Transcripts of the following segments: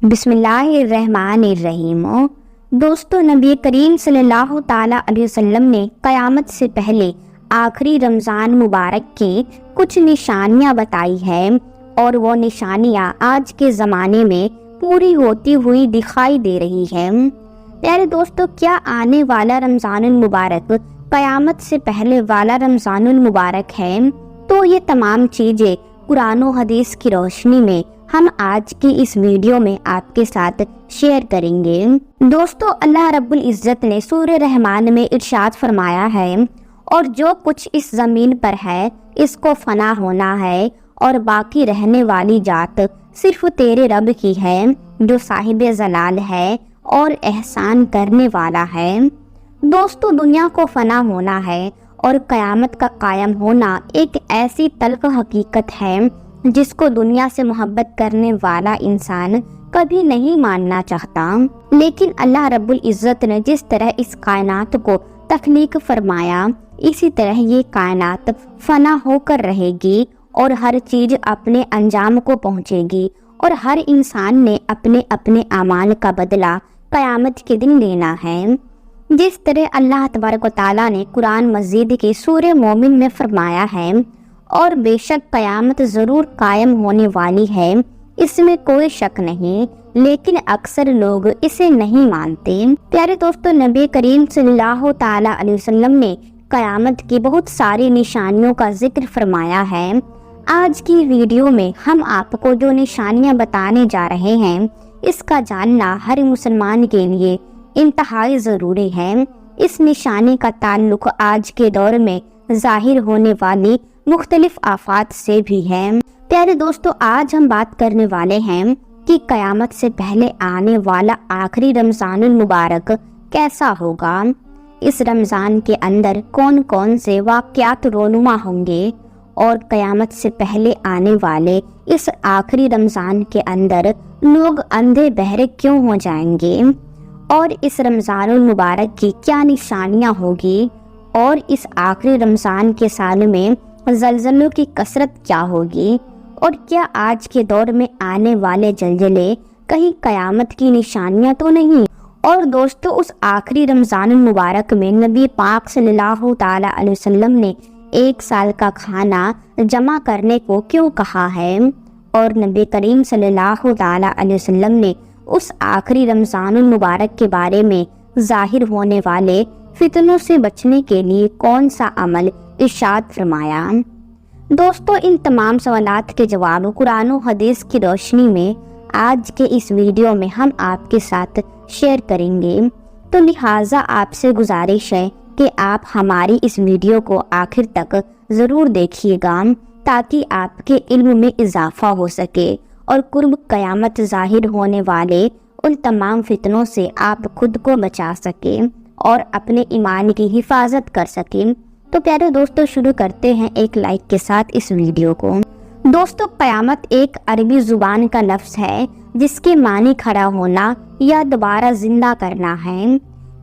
بسم اللہ الرحمن الرحیم۔ دوستو، نبی کریم صلی اللہ تعالیٰ علیہ وسلم نے قیامت سے پہلے آخری رمضان مبارک کی کچھ نشانیاں بتائی ہیں، اور وہ نشانیاں آج کے زمانے میں پوری ہوتی ہوئی دکھائی دے رہی ہیں۔ پیارے دوستو، کیا آنے والا رمضان المبارک قیامت سے پہلے والا رمضان المبارک ہے؟ تو یہ تمام چیزیں قرآن و حدیث کی روشنی میں ہم آج کی اس ویڈیو میں آپ کے ساتھ شیئر کریں گے۔ دوستو، اللہ رب العزت نے سورہ رحمان میں ارشاد فرمایا ہے، اور جو کچھ اس زمین پر ہے اس کو فنا ہونا ہے، اور باقی رہنے والی ذات صرف تیرے رب کی ہے جو صاحب جلال ہے اور احسان کرنے والا ہے۔ دوستو، دنیا کو فنا ہونا ہے اور قیامت کا قائم ہونا ایک ایسی تلخ حقیقت ہے جس کو دنیا سے محبت کرنے والا انسان کبھی نہیں ماننا چاہتا، لیکن اللہ رب العزت نے جس طرح اس کائنات کو تخلیق فرمایا، اسی طرح یہ کائنات فنا ہو کر رہے گی اور ہر چیز اپنے انجام کو پہنچے گی، اور ہر انسان نے اپنے اپنے اعمال کا بدلہ قیامت کے دن لینا ہے۔ جس طرح اللہ تبارک و تعالیٰ نے قرآن مجید کے سورہ مومن میں فرمایا ہے، اور بے شک قیامت ضرور قائم ہونے والی ہے، اس میں کوئی شک نہیں، لیکن اکثر لوگ اسے نہیں مانتے۔ پیارے دوستو، نبی کریم صلی اللہ تعالیٰ علیہ وسلم نے قیامت کی بہت ساری نشانیوں کا ذکر فرمایا ہے۔ آج کی ویڈیو میں ہم آپ کو جو نشانیاں بتانے جا رہے ہیں، اس کا جاننا ہر مسلمان کے لیے انتہائی ضروری ہے۔ اس نشانی کا تعلق آج کے دور میں ظاہر ہونے والی مختلف آفات سے بھی ہے۔ پیارے دوستو، آج ہم بات کرنے والے ہیں کہ قیامت سے پہلے آنے والا آخری رمضان المبارک کیسا ہوگا، اس رمضان کے اندر کون کون سے واقعات رونما ہوں گے، اور قیامت سے پہلے آنے والے اس آخری رمضان کے اندر لوگ اندھے بہرے کیوں ہو جائیں گے، اور اس رمضان المبارک کی کیا نشانیاں ہوگی، اور اس آخری رمضان کے سال میں زلزلوں کی کثرت کیا ہوگی، اور کیا آج کے دور میں آنے والے زلزلے کہیں قیامت کی نشانیاں تو نہیں۔ اور دوستو، اس آخری رمضان المبارک میں نبی پاک صلی اللہ تعالیٰ علیہ وسلم نے ایک سال کا کھانا جمع کرنے کو کیوں کہا ہے، اور نبی کریم صلی اللہ تعالیٰ علیہ وسلم نے اس آخری رمضان المبارک کے بارے میں ظاہر ہونے والے فتنوں سے بچنے کے لیے کون سا عمل ارشاد فرمایا۔ دوستو، ان تمام سوالات کے جواب قرآن و حدیث کی روشنی میں آج کے اس ویڈیو میں ہم آپ کے ساتھ شیئر کریں گے، تو لہٰذا آپ سے گزارش ہے کہ آپ ہماری اس ویڈیو کو آخر تک ضرور دیکھیے گا، تاکہ آپ کے علم میں اضافہ ہو سکے اور قرب قیامت ظاہر ہونے والے ان تمام فتنوں سے آپ خود کو بچا سکیں اور اپنے ایمان کی حفاظت کر سکیں۔ تو پیارے دوستو، شروع کرتے ہیں ایک لائک کے ساتھ اس ویڈیو کو۔ دوستو، قیامت ایک عربی زبان کا لفظ ہے جس کے معنی کھڑا ہونا یا دوبارہ زندہ کرنا ہے۔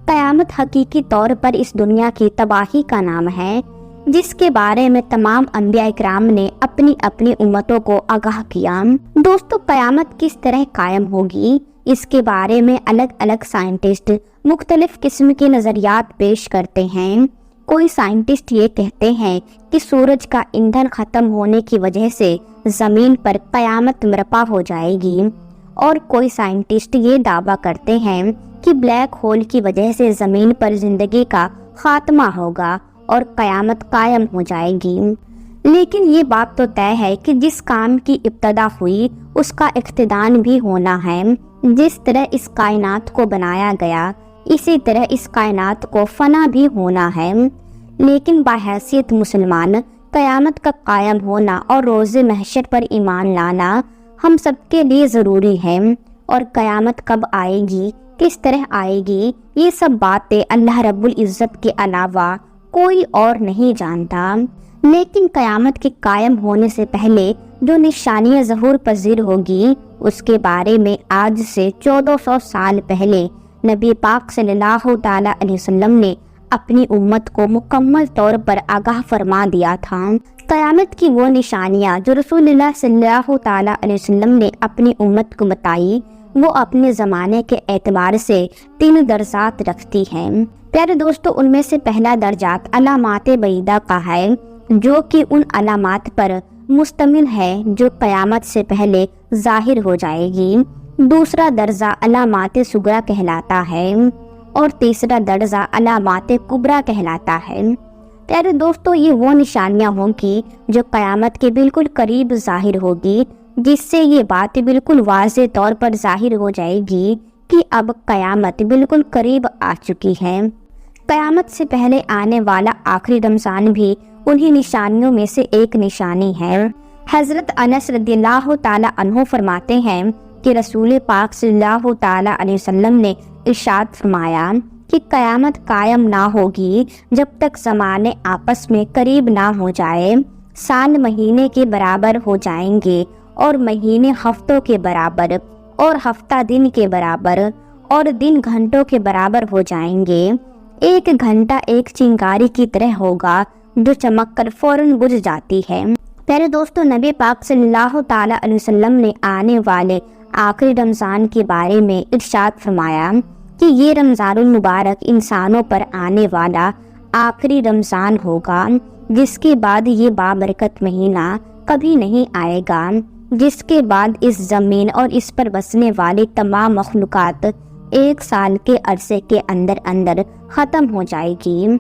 قیامت حقیقی طور پر اس دنیا کی تباہی کا نام ہے، جس کے بارے میں تمام انبیاء اکرام نے اپنی اپنی امتوں کو آگاہ کیا۔ دوستو، قیامت کس طرح قائم ہوگی، اس کے بارے میں الگ الگ سائنٹسٹ مختلف قسم کے نظریات پیش کرتے ہیں۔ کوئی سائنٹسٹ یہ کہتے ہیں کہ سورج کا ایندھن ختم ہونے کی وجہ سے زمین پر قیامت برپا ہو جائے گی، اور کوئی سائنٹسٹ یہ دعویٰ کرتے ہیں کہ بلیک ہول کی وجہ سے زمین پر زندگی کا خاتمہ ہوگا اور قیامت قائم ہو جائے گی۔ لیکن یہ بات تو طے ہے کہ جس کام کی ابتدا ہوئی اس کا اختتام بھی ہونا ہے۔ جس طرح اس کائنات کو بنایا گیا، اسی طرح اس کائنات کو فنا بھی ہونا ہے۔ لیکن بحیثیت مسلمان، قیامت کا قائم ہونا اور روز محشر پر ایمان لانا ہم سب کے لیے ضروری ہے، اور قیامت کب آئے گی، کس طرح آئے گی، یہ سب باتیں اللہ رب العزت کے علاوہ کوئی اور نہیں جانتا۔ لیکن قیامت کے قائم ہونے سے پہلے جو نشانیاں ظہور پذیر ہوگی، اس کے بارے میں آج سے 1400 سال پہلے نبی پاک صلی اللہ تعالیٰ علیہ وسلم نے اپنی امت کو مکمل طور پر آگاہ فرما دیا تھا۔ قیامت کی وہ نشانیاں جو رسول اللہ صلی اللہ تعالیٰ علیہ وسلم نے اپنی امت کو بتائی، وہ اپنے زمانے کے اعتبار سے 3 درجات رکھتی ہے۔ پیارے دوستو، ان میں سے پہلا درجات علامات بعیدہ کا ہے، جو کہ ان علامات پر مشتمل ہے جو قیامت سے پہلے ظاہر ہو جائے گی۔ دوسرا درجہ علامات صغریٰ کہلاتا ہے اور تیسرا درجہ علامات کبریٰ کہلاتا ہے۔ پیارے دوستو، یہ وہ نشانیاں ہوں گی جو قیامت کے بالکل قریب ظاہر ہوگی، جس سے یہ بات بالکل واضح طور پر ظاہر ہو جائے گی کہ اب قیامت بالکل قریب آ چکی ہے۔ قیامت سے پہلے آنے والا آخری رمضان بھی انہی نشانیوں میں سے ایک نشانی ہے۔ حضرت انس رضی اللہ تعالی عنہ فرماتے ہیں کہ رسول پاک صلی اللہ تعالی علیہ وسلم نے ارشاد فرمایا کہ قیامت قائم نہ ہوگی جب تک زمانے آپس میں قریب نہ ہو جائے۔ سال مہینے کے برابر ہو جائیں گے اور مہینے ہفتوں کے برابر اور ہفتہ دن کے برابر اور دن گھنٹوں کے برابر ہو جائیں گے۔ ایک گھنٹہ ایک چنگاری کی طرح ہوگا جو چمک کر فوراً بجھ جاتی ہے۔ پیارے دوستو، نبی پاک صلی اللہ تعالی علیہ وسلم نے آنے والے آخری رمضان کے بارے میں ارشاد فرمایا کہ یہ رمضان المبارک انسانوں پر آنے والا آخری رمضان ہوگا، جس کے بعد یہ بابرکت مہینہ کبھی نہیں آئے گا، جس کے بعد اس زمین اور اس پر بسنے والی تمام مخلوقات 1 سال کے عرصے کے اندر اندر ختم ہو جائے گی۔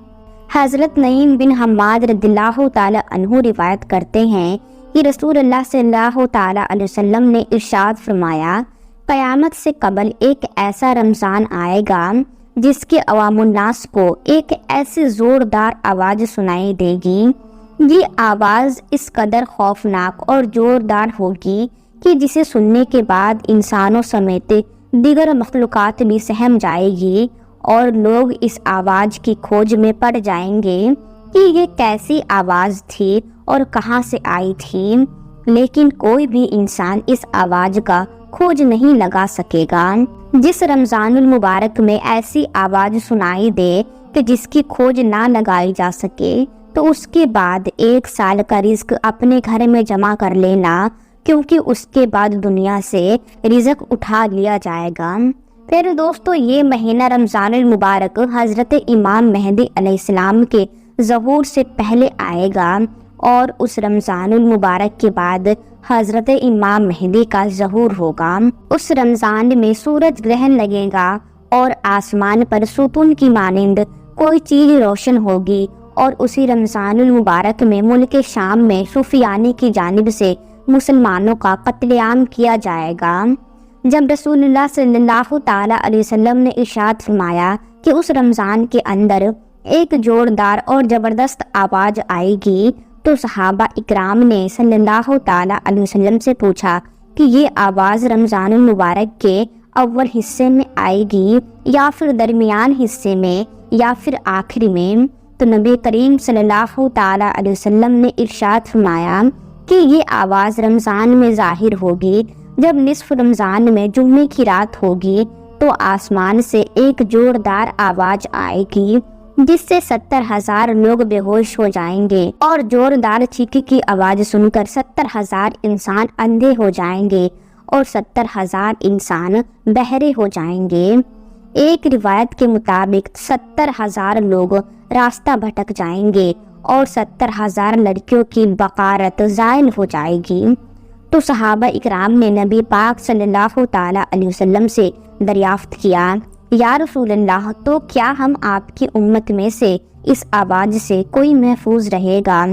حضرت نعیم بن حماد رضی اللہ تعالی عنہ روایت کرتے ہیں کہ رسول اللہ صلی اللہ تعالی علیہ وسلم نے ارشاد فرمایا، قیامت سے قبل ایک ایسا رمضان آئے گا جس کے عوام الناس کو ایک ایسی زوردار آواز سنائی دے گی۔ یہ آواز اس قدر خوفناک اور زوردار ہوگی کہ جسے سننے کے بعد انسانوں سمیت دیگر مخلوقات بھی سہم جائے گی اور لوگ اس آواز کی کھوج میں پڑ جائیں گے کہ یہ کیسی آواز تھی اور کہاں سے آئی تھی، لیکن کوئی بھی انسان اس آواز کا کھوج نہیں لگا سکے گا۔ جس رمضان المبارک میں ایسی آواز سنائی دے کہ جس کی کھوج نہ لگائی جا سکے، تو اس کے بعد 1 سال کا رزق اپنے گھر میں جمع کر لینا، کیونکہ اس کے بعد دنیا سے رزق اٹھا لیا جائے گا۔ پھر دوستو، یہ مہینہ رمضان المبارک حضرت امام مہدی علیہ السلام کے ظہور سے پہلے آئے گا، اور اس رمضان المبارک کے بعد حضرت امام مہدی کا ظہور ہوگا۔ اس رمضان میں سورج گرہن لگے گا اور آسمان پر ستون کی مانند کوئی چیز روشن ہوگی، اور اسی رمضان المبارک میں ملک شام میں سفیانی کی جانب سے مسلمانوں کا قتل عام کیا جائے گا۔ جب رسول اللہ صلی اللہ تعالی علیہ وسلم نے ارشاد فرمایا کہ اس رمضان کے اندر ایک زوردار اور زبردست آواز آئے گی، تو صحابہ اکرام نے صلی اللہ تعالی علیہ وسلم سے پوچھا کہ یہ آواز رمضان المبارک کے اول حصے میں آئے گی یا پھر درمیان حصے میں یا پھر آخری میں؟ تو نبی کریم صلی اللہ تعالی علیہ وسلم نے ارشاد فرمایا کہ یہ آواز رمضان میں ظاہر ہوگی جب نصف رمضان میں جمعے کی رات ہوگی، تو آسمان سے ایک زوردار آواز آئے گی جس سے 70,000 لوگ بے ہوش ہو جائیں گے، اور زوردار چیخ کی آواز سن کر 70,000 انسان اندھے ہو جائیں گے اور 70,000 انسان بہرے ہو جائیں گے۔ ایک روایت کے مطابق 70,000 لوگ راستہ بھٹک جائیں گے اور 70,000 لڑکیوں کی بقارت زائل ہو جائے گی۔ تو صحابہ اکرام نے نبی پاک صلی اللہ تعالی علیہ وسلم سے دریافت کیا، یا رسول اللہ، تو کیا ہم آپ کی امت میں سے اس آواز سے کوئی محفوظ رہے گا؟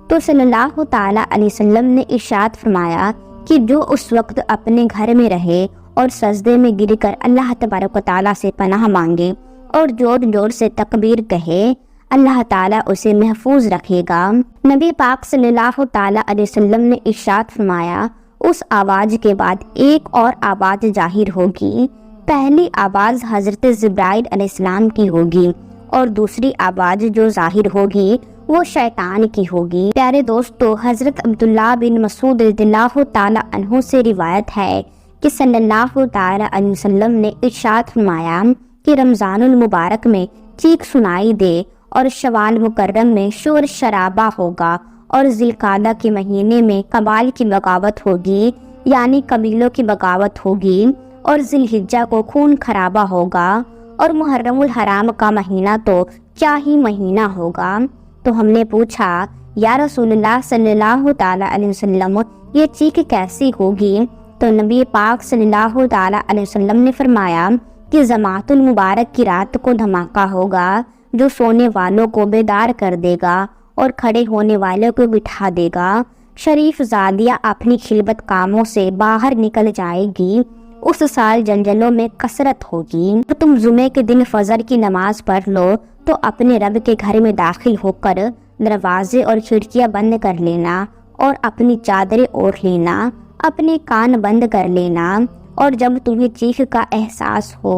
تو صلی اللہ تعالی علیہ وسلم نے ارشاد فرمایا کہ جو اس وقت اپنے گھر میں رہے اور سجدے میں گر کر اللہ تبارک و تعالیٰ سے پناہ مانگے اور زور زور سے تکبیر کہے، اللہ تعالیٰ اسے محفوظ رکھے گا۔ نبی پاک صلی اللہ تعالیٰ علیہ وسلم نے ارشاد فرمایا، اس آواز کے بعد ایک اور آواز ظاہر ہوگی۔ پہلی آواز حضرت جبرائیل علیہ السلام کی ہوگی اور دوسری آواز جو ظاہر ہوگی وہ شیطان کی ہوگی۔ پیارے دوستو، حضرت عبداللہ بن مسعود رضی اللہ تعالیٰ عنہ سے روایت ہے کہ صلی اللہ تعالیٰ علیہ وسلم نے ارشاد فرمایا کہ رمضان المبارک میں چیخ سنائی دے اور شوال مکرم میں شور شرابہ ہوگا اور ذی القعدہ کے مہینے میں قبائل کی بغاوت ہوگی، یعنی قبیلوں کی بغاوت ہوگی، اور ذی الحجہ کو خون خرابہ ہوگا، اور محرم الحرام کا مہینہ تو کیا ہی مہینہ ہوگا۔ تو ہم نے پوچھا یا رسول اللہ صلی اللہ تعالیٰ علیہ وسلم یہ چیخ کیسی ہوگی؟ تو نبی پاک صلی اللہ تعالیٰ علیہ وسلم نے فرمایا کہ جماعت المبارک کی رات کو دھماکہ ہوگا جو سونے والوں کو بیدار کر دے گا اور کھڑے ہونے والوں کو بٹھا دے گا۔ شریف زادیہ اپنی خلبت کاموں سے باہر نکل جائے گی۔ اس سال جنجلوں میں کثرت ہوگی۔ تم جمعے کے دن فجر کی نماز پڑھ لو تو اپنے رب کے گھر میں داخل ہو کر دروازے اور کھڑکیاں بند کر لینا اور اپنی چادریں اوڑھ لینا، اپنے کان بند کر لینا، اور جب تمہیں چیخ کا احساس ہو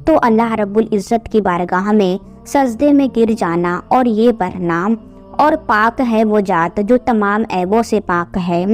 تو اللہ رب العزت کی بارگاہ میں سجدے میں گر جانا اور یہ پڑھنا، اور پاک ہے وہ ذات جو تمام عیبوں سے پاک ہے،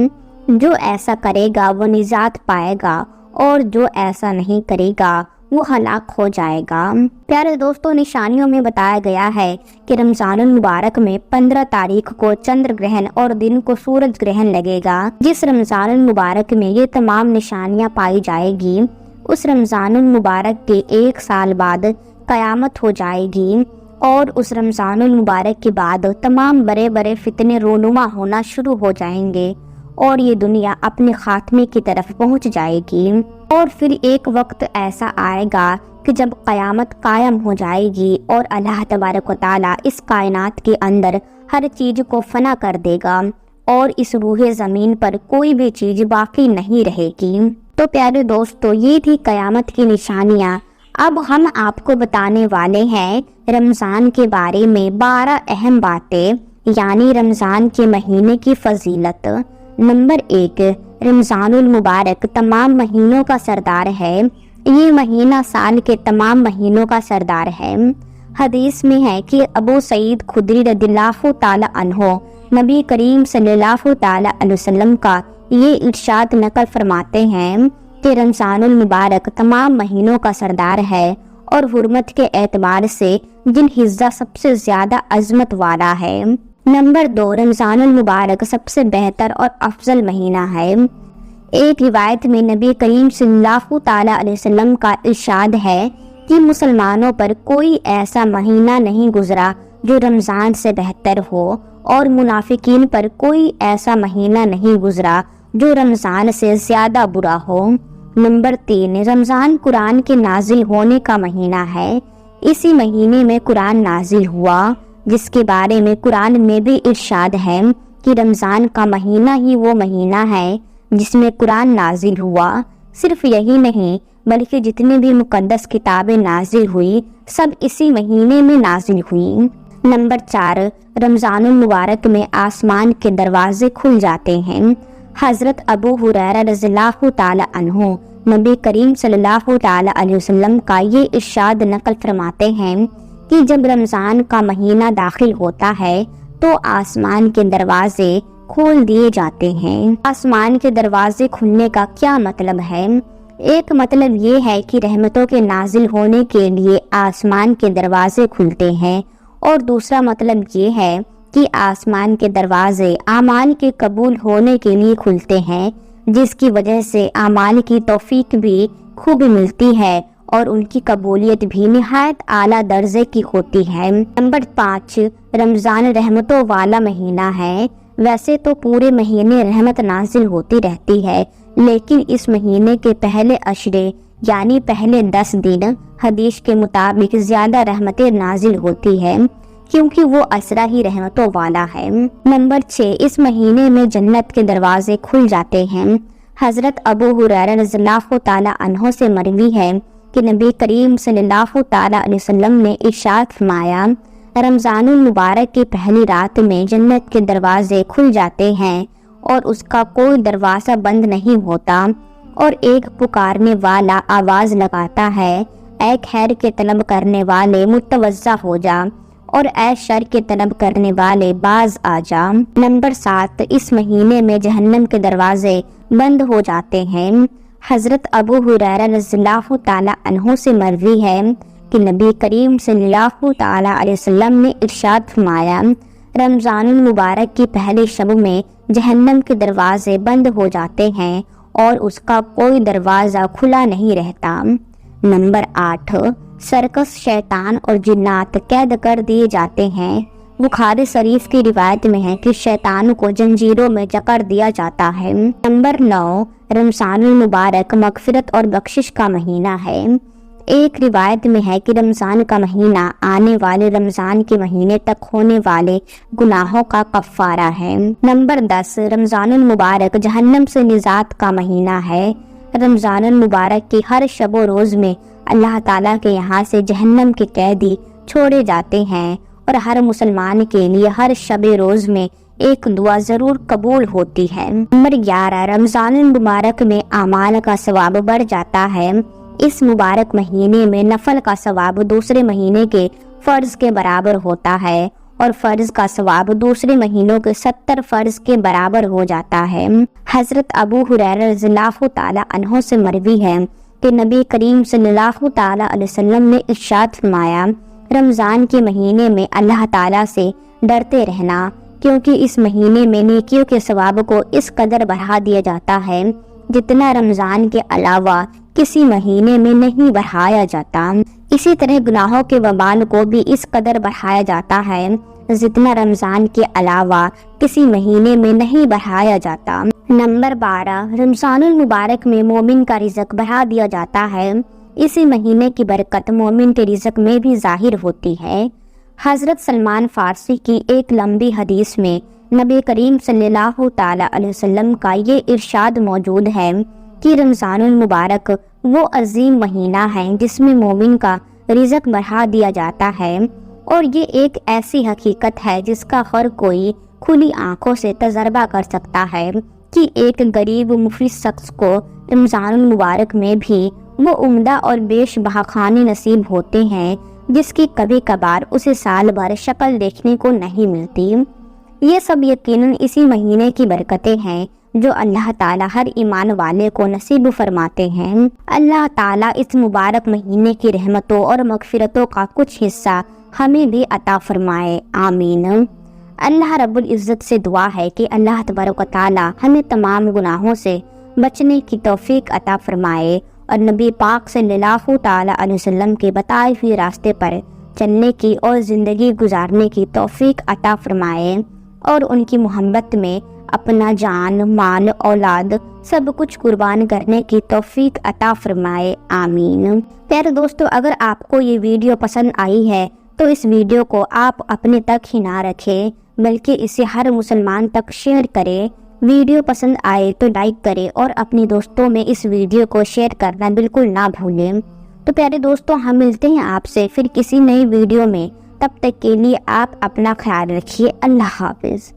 جو ایسا کرے گا وہ نجات پائے گا اور جو ایسا نہیں کرے گا وہ ہلاک ہو جائے گا۔ پیارے دوستوں، نشانیوں میں بتایا گیا ہے کہ رمضان المبارک میں 15 تاریخ کو چندر گرہن اور دن کو سورج گرہن لگے گا۔ جس رمضان المبارک میں یہ تمام نشانیاں پائی جائے گی، اس رمضان المبارک کے 1 سال بعد قیامت ہو جائے گی، اور اس رمضان المبارک کے بعد تمام بڑے بڑے فتنے رونما ہونا شروع ہو جائیں گے اور یہ دنیا اپنے خاتمے کی طرف پہنچ جائے گی۔ اور پھر ایک وقت ایسا آئے گا کہ جب قیامت قائم ہو جائے گی اور اللہ تبارک و تعالیٰ اس کائنات کے اندر ہر چیز کو فنا کر دے گا اور اس روح زمین پر کوئی بھی چیز باقی نہیں رہے گی۔ تو پیارے دوستو، یہ تھی قیامت کی نشانیاں۔ اب ہم آپ کو بتانے والے ہیں رمضان کے بارے میں 12 اہم باتیں، یعنی رمضان کے مہینے کی فضیلت۔ نمبر 1، رمضان المبارک تمام مہینوں کا سردار ہے۔ یہ مہینہ سال کے تمام مہینوں کا سردار ہے۔ حدیث میں ہے کہ ابو سعید خدری رضی اللہ تعالی عنہ نبی کریم صلی اللہ تعالی علیہ وسلم کا یہ ارشاد نقل فرماتے ہیں کہ رمضان المبارک تمام مہینوں کا سردار ہے اور حرمت کے اعتبار سے ذی الحجہ سب سے زیادہ عظمت والا ہے۔ نمبر 2، رمضان المبارک سب سے بہتر اور افضل مہینہ ہے۔ ایک روایت میں نبی کریم صلی اللہ تعالی علیہ وسلم کا ارشاد ہے کہ مسلمانوں پر کوئی ایسا مہینہ نہیں گزرا جو رمضان سے بہتر ہو، اور منافقین پر کوئی ایسا مہینہ نہیں گزرا جو رمضان سے زیادہ برا ہو۔ نمبر 3، رمضان قرآن کے نازل ہونے کا مہینہ ہے۔ اسی مہینے میں قرآن نازل ہوا، جس کے بارے میں قرآن میں بھی ارشاد ہے کہ رمضان کا مہینہ ہی وہ مہینہ ہے جس میں قرآن نازل ہوا۔ صرف یہی نہیں بلکہ جتنی بھی مقدس کتابیں نازل ہوئی سب اسی مہینے میں نازل ہوئی۔ نمبر 4، رمضان المبارک میں آسمان کے دروازے کھل جاتے ہیں۔ حضرت ابو ہریرہ رضی اللہ تعالی عنہ نبی کریم صلی اللہ تعالی علیہ وسلم کا یہ ارشاد نقل فرماتے ہیں کہ جب رمضان کا مہینہ داخل ہوتا ہے تو آسمان کے دروازے کھول دیے جاتے ہیں۔ آسمان کے دروازے کھلنے کا کیا مطلب ہے؟ ایک مطلب یہ ہے کہ رحمتوں کے نازل ہونے کے لیے آسمان کے دروازے کھلتے ہیں، اور دوسرا مطلب یہ ہے کہ آسمان کے دروازے اعمال کے قبول ہونے کے لیے کھلتے ہیں، جس کی وجہ سے اعمال کی توفیق بھی خوب ملتی ہے اور ان کی قبولیت بھی نہایت اعلیٰ درجے کی ہوتی ہے۔ نمبر 5، رمضان رحمتوں والا مہینہ ہے۔ ویسے تو پورے مہینے رحمت نازل ہوتی رہتی ہے، لیکن اس مہینے کے پہلے عشرے یعنی پہلے 10 دن حدیث کے مطابق زیادہ رحمتیں نازل ہوتی ہے، کیونکہ وہ عشرہ ہی رحمتوں والا ہے۔ نمبر 6، اس مہینے میں جنت کے دروازے کھل جاتے ہیں۔ حضرت ابو ہریرہ رضی اللہ تعالی عنہ سے مروی ہے کہ نبی کریم صلی اللہ تعالی علیہ وسلم نے ارشاد فرمایا، رمضان المبارک کی پہلی رات میں جنت کے دروازے کھل جاتے ہیں اور اس کا کوئی دروازہ بند نہیں ہوتا، اور ایک پکارنے والا آواز لگاتا ہے، اے خیر کے طلب کرنے والے متوجہ ہو جا، اور اے شر کے طلب کرنے والے باز آ جا۔ نمبر 7، اس مہینے میں جہنم کے دروازے بند ہو جاتے ہیں۔ حضرت ابو ہریرہ رضی اللہ تعالی عنہ سے مروی ہے کہ نبی کریم صلی اللہ تعالی علیہ وسلم نے ارشاد فرمایا، رمضان المبارک کی پہلی شب میں جہنم کے دروازے بند ہو جاتے ہیں اور اس کا کوئی دروازہ کھلا نہیں رہتا۔ نمبر 8، سرکس شیطان اور جنات قید کر دیے جاتے ہیں۔ بخاری شریف کی روایت میں ہے کہ شیطان کو زنجیروں میں جکڑ دیا جاتا ہے۔ نمبر 9، رمضان المبارک مغفرت اور بخشش کا مہینہ ہے۔ ایک روایت میں ہے کہ رمضان کا مہینہ آنے والے رمضان کے مہینے تک ہونے والے گناہوں کا کفارہ ہے۔ نمبر 10، رمضان المبارک جہنم سے نجات کا مہینہ ہے۔ رمضان المبارک کی ہر شب و روز میں اللہ تعالیٰ کے یہاں سے جہنم کے قیدی چھوڑے جاتے ہیں، اور ہر مسلمان کے لیے ہر شب روز میں ایک دعا ضرور قبول ہوتی ہے۔ نمبر 11، رمضان المبارک میں اعمال کا ثواب بڑھ جاتا ہے۔ اس مبارک مہینے میں نفل کا ثواب دوسرے مہینے کے فرض کے برابر ہوتا ہے، اور فرض کا ثواب دوسرے مہینوں کے 70 فرض کے برابر ہو جاتا ہے۔ حضرت ابو ہریرہ رضی اللہ تعالی عنہ سے مروی ہے کہ نبی کریم صلی اللہ تعالی علیہ وسلم نے ارشاد فرمایا، رمضان کے مہینے میں اللہ تعالیٰ سے ڈرتے رہنا، کیونکہ اس مہینے میں نیکیوں کے ثواب کو اس قدر بڑھا دیا جاتا ہے جتنا رمضان کے علاوہ کسی مہینے میں نہیں بڑھایا جاتا۔ اسی طرح گناہوں کے وبال کو بھی اس قدر بڑھایا جاتا ہے جتنا رمضان کے علاوہ کسی مہینے میں نہیں بڑھایا جاتا۔ نمبر 12، رمضان المبارک میں مومن کا رزق بڑھا دیا جاتا ہے۔ اسی مہینے کی برکت مومن کے رزق میں بھی ظاہر ہوتی ہے۔ حضرت سلمان فارسی کی ایک لمبی حدیث میں نبی کریم صلی اللہ تعالی علیہ وسلم کا یہ ارشاد موجود ہے کہ رمضان المبارک وہ عظیم مہینہ ہے جس میں مومن کا رزق بڑھا دیا جاتا ہے، اور یہ ایک ایسی حقیقت ہے جس کا ہر کوئی کھلی آنکھوں سے تجربہ کر سکتا ہے کہ ایک غریب مفلس شخص کو رمضان المبارک میں بھی وہ عمدہ اور بیش بہا کھانے نصیب ہوتے ہیں جس کی کبھی کبھار اسے سال بھر شکل دیکھنے کو نہیں ملتی۔ یہ سب یقیناً اسی مہینے کی برکتیں ہیں جو اللہ تعالیٰ ہر ایمان والے کو نصیب فرماتے ہیں۔ اللہ تعالیٰ اس مبارک مہینے کی رحمتوں اور مغفرتوں کا کچھ حصہ ہمیں بھی عطا فرمائے، آمین۔ اللہ رب العزت سے دعا ہے کہ اللہ تبارک و تعالیٰ ہمیں تمام گناہوں سے بچنے کی توفیق عطا فرمائے، اور نبی پاک صلی اللہ تعالیٰ علیہ وسلم کے بتائے ہوئے راستے پر چلنے کی اور زندگی گزارنے کی توفیق عطا فرمائے، اور ان کی محبت میں اپنا جان، مال، اولاد سب کچھ قربان کرنے کی توفیق عطا فرمائے، آمین۔ پیارے دوستو، اگر آپ کو یہ ویڈیو پسند آئی ہے تو اس ویڈیو کو آپ اپنے تک ہی نہ رکھیں بلکہ اسے ہر مسلمان تک شیئر کریں۔ ویڈیو پسند آئے تو لائک کریں اور اپنے دوستوں میں اس ویڈیو کو شیئر کرنا بالکل نہ بھولیں۔ تو پیارے دوستو، ہم ملتے ہیں آپ سے پھر کسی نئی ویڈیو میں، تب تک کے لیے آپ اپنا خیال رکھیے۔ اللہ حافظ۔